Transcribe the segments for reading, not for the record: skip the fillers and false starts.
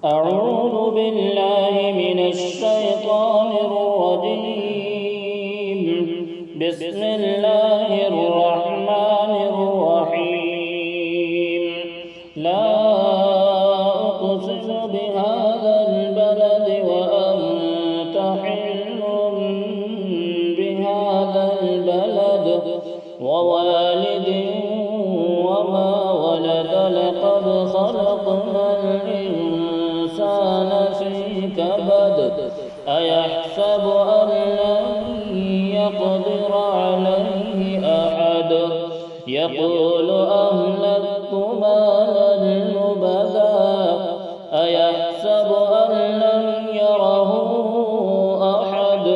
أعوذ بالله من الشيطان الرجيم. بسم الله الرحمن الرحيم. لا أقسم بهذا البلد وأنت حل بهذا البلد ووالد وما ولد. لقد خلقنا الإنسان في كبد. أيحسب أن لن يقدر عليه أحد. يقول أهلكت مالا لبدا. أيحسب أن لم يره أحد.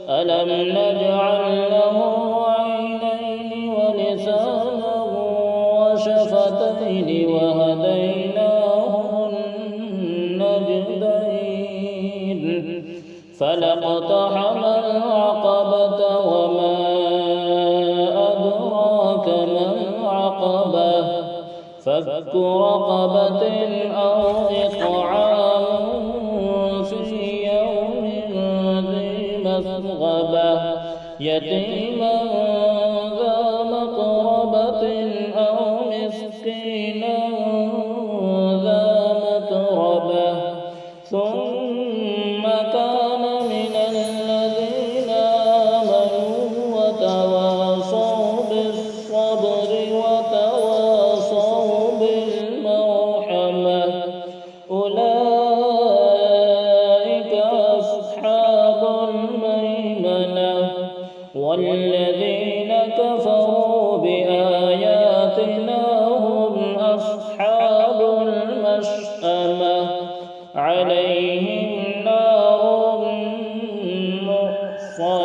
ألم نجعل له عينين ولسانا وشفتين وهديناه النجدين. فلاقتحم العقبة وما أدراك ما العقبة. فك رقبة أو إطعام في يوم ذي مسغبة. يتيما ذا مقربة أو مسكينا ذا متربة. ثم كان من الذين آمنوا وتواصوا بالصبر وتواصوا بالمرحمة. أولئك أصحاب الميمنة. والذين كفروا بآياتنا هم أصحاب المشأمة. عليهم نار مؤصدة.